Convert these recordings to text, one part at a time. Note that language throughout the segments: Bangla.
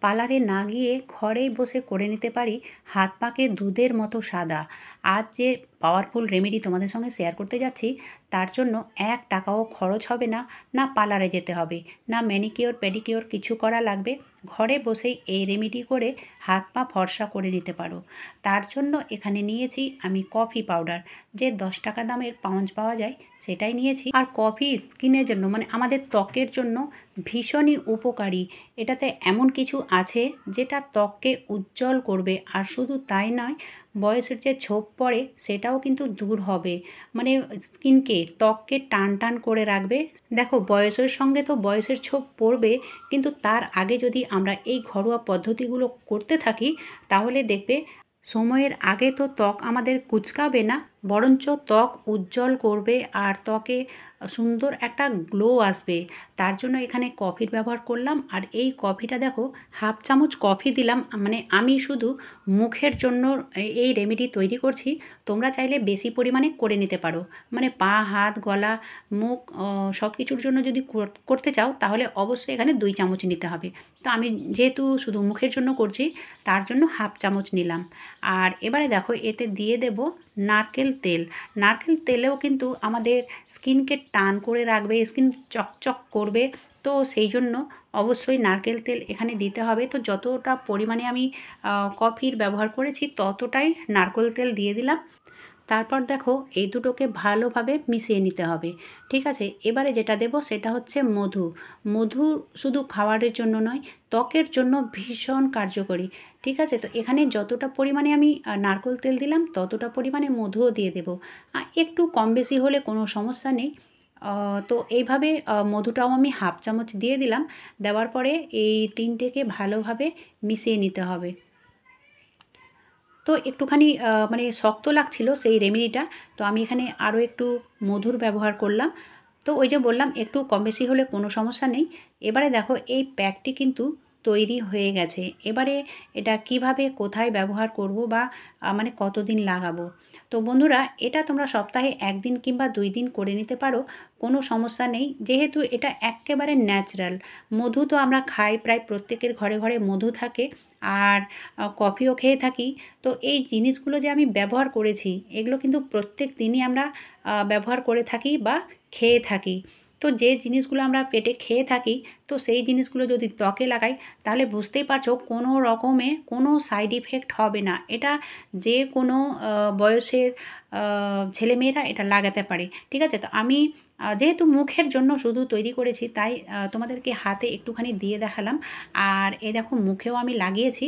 পার্লারে না গিয়ে ঘরেই বসে করে নিতে পারি হাত পাকে দুধের মতো সাদা। আজ যে পাওয়ারফুল রেমেডি তোমাদের সঙ্গে শেয়ার করতে যাচ্ছি, তার জন্য ১ টাকাও খরচ হবে না, না পার্লারে যেতে হবে, না ম্যানিকিওর পেডিকিওর কিছু করা লাগবে। ঘরে বসেই এই রেমেডি করে হাত পা ফর্সা করে নিতে পারো। তার জন্য এখানে নিয়েছি আমি কফি পাউডার, যে ১০ টাকা দামের পাউচ পাওয়া যায় সেটাই নিয়েছি। আর কফি স্কিনের জন্য মানে আমাদের ত্বকের জন্য ভীষণই উপকারী। এটাতে এমন কিছু আছে যেটা ত্বককে উজ্জ্বল করবে, আর শুধু তাই নয়, বয়সের যে ছোপ পড়ে সেটাও কিন্তু দূর হবে। মানে স্কিনকে ত্বককে টান টান করে রাখবে। দেখো, বয়সের সঙ্গে তো বয়সের ছোপ পড়বে, কিন্তু তার আগে যদি আমরা এই ঘরোয়া পদ্ধতিগুলো করতে থাকি তাহলে দেখবে সময়ের আগে তো ত্বক আমাদের কুঁচকাবে না, বরঞ্চ ত্বক উজ্জ্বল করবে আর ত্বকে সুন্দর একটা গ্লো আসবে। তার জন্য এখানে কফির ব্যবহার করলাম। আর এই কফিটা দেখো, হাফ চামচ কফি দিলাম। মানে আমি শুধু মুখের জন্য এই রেমেডি তৈরি করছি, তোমরা চাইলে বেশি পরিমাণে করে নিতে পারো। মানে পা, হাত, গলা, মুখ সব কিছুর জন্য যদি করতে চাও তাহলে অবশ্যই এখানে ২ চামচ নিতে হবে। তো আমি যেহেতু শুধু মুখের জন্য করছি, তার জন্য হাফ চামচ নিলাম। আর এবারে দেখো, এতে দিয়ে দেব নারকেল তেল। নারকেল তেলেও কিন্তু আমাদের স্কিনকে টান করে রাখবে, স্কিন চকচক করবে। তো সেই জন্য অবশ্যই নারকেল তেল এখানে দিতে হবে। তো যতটা পরিমাণে আমি কফির ব্যবহার করেছি ততটাই নারকেল তেল দিয়ে দিলাম। তারপর দেখো, এই দুটোকে ভালোভাবে মিশিয়ে নিতে হবে। ঠিক আছে, এবারে যেটা দেব সেটা হচ্ছে মধু। মধু শুধু খাওয়ারের জন্য নয়, ত্বকের জন্য ভীষণ কার্যকরী। ঠিক আছে, তো এখানে যতটা পরিমাণে আমি নারকেল তেল দিলাম ততটা পরিমাণে মধুও দিয়ে দেব। একটু কম বেশি হলে কোনো সমস্যা নেই। তো এইভাবে মধুটাও আমি হাফ চামচ দিয়ে দিলাম। দেওয়ার পরে এই তিনটেকে ভালোভাবে মিশিয়ে নিতে হবে। তো একটুখানি মানে শক্ত লাগছিল সেই রেমেডিটা, তো আমি এখানে আরও একটু মধুর ব্যবহার করলাম। তো ওই যে বললাম, একটু কম বেশি হলে কোনো সমস্যা নেই। এবারে দেখো, এই প্যাকটি কিন্তু তৈরি হয়ে গেছে। এবারে এটা কিভাবে কোথায় ব্যবহার করব বা মানে কতদিন লাগাবো। তো বন্ধুরা, এটা তোমরা সপ্তাহে ১ দিন কিংবা ২ দিন করে নিতে পারো, কোনো সমস্যা নেই। যেহেতু এটা এক্কেবারে ন্যাচারাল। মধু তো আমরা খাই, প্রায় প্রত্যেকের ঘরে ঘরে মধু থাকে। আর কফিও খেয়ে থাকি। তো এই জিনিসগুলো যে আমি ব্যবহার করেছি, এগুলো কিন্তু প্রত্যেক দিনই আমরা ব্যবহার করে থাকি বা খেয়ে থাকি। তো যে জিনিসগুলো আমরা পেটে খেয়ে থাকি, তো সেই জিনিসগুলো যদি ত্বকে লাগাই তাহলে বুঝতেই পারছো কোনো রকমে কোনো সাইড ইফেক্ট হবে না। এটা যে কোনো বয়সের ছেলেমেয়েরা এটা লাগাতে পারে। ঠিক আছে, তো আমি যেহেতু মুখের জন্য শুধু তৈরি করেছি, তাই তোমাদেরকে হাতে একটুখানি দিয়ে দেখালাম। আর এই দেখো, মুখেও আমি লাগিয়েছি।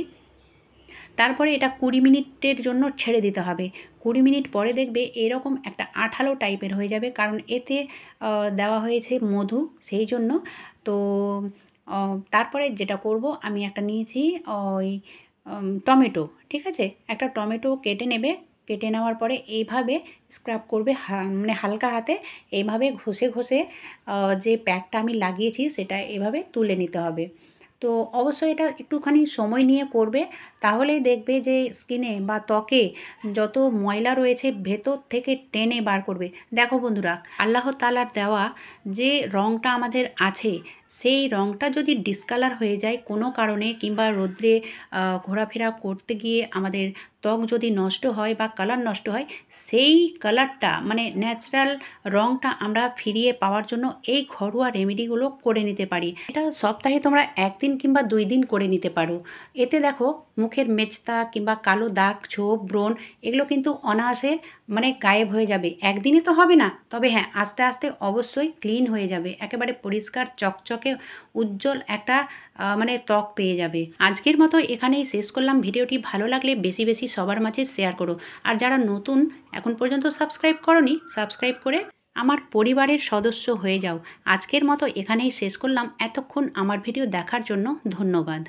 তারপরে এটা ২০ মিনিটের জন্য ছেড়ে দিতে হবে। ২০ মিনিট পরে দেখবে এরকম একটা আঠালো টাইপের হয়ে যাবে, কারণ এতে দেওয়া হয়েছে মধু, সেই জন্য। তো তারপরে যেটা করব, আমি একটা নিয়েছি ওই টমেটো। ঠিক আছে, একটা টমেটো কেটে নেবে। কেটে নেওয়ার পরে এইভাবে স্ক্রাব করবে, মানে হালকা হাতে এইভাবে ঘষে ঘষে যে প্যাকটা আমি লাগিয়েছি সেটা এভাবে তুলে নিতে হবে। তো অবশ্যই এটা একটুখানি সময় নিয়ে করবে, তাহলেই দেখবে যে স্কিনে বা ত্বকে যত ময়লা রয়েছে ভেতর থেকে টেনে বার করবে। দেখো বন্ধুরা, আল্লাহ তাআলার দেওয়া যে রঙটা আমাদের আছে, সেই রঙটা যদি ডিসকালার হয়ে যায় কোনো কারণে, কিংবা রৌদ্রে ঘোরাফেরা করতে গিয়ে আমাদের ত্বক যদি নষ্ট হয় বা কালার নষ্ট হয়, সেই কালারটা মানে ন্যাচারাল রঙটা আমরা ফিরিয়ে পাওয়ার জন্য এই ঘরোয়া রেমেডিগুলো করে নিতে পারি। এটা সপ্তাহে তোমরা ১ দিন কিংবা ২ দিন করে নিতে পারো। এতে দেখো, মুখের মেচতা কিংবা কালো দাগ, ছোপ, ব্রণ এগুলো কিন্তু অনায়াসে মানে গায়েব হয়ে যাবে। একদিনে তো হবে না, তবে হ্যাঁ, আস্তে আস্তে অবশ্যই ক্লিন হয়ে যাবে। একেবারে পরিষ্কার চকচকে উজ্জ্বল একটা মানে ত্বক পেয়ে যাবে। আজকের মতো এখানেই শেষ করলাম। ভিডিওটি ভালো লাগলে বেশি বেশি সবার মাঝে শেয়ার করো। আর যারা নতুন, এখন পর্যন্ত সাবস্ক্রাইব করোনি, সাবস্ক্রাইব করে আমার পরিবারের সদস্য হয়ে যাও। আজকের মতো এখানেই শেষ করলাম। এতক্ষণ আমার ভিডিও দেখার জন্য ধন্যবাদ।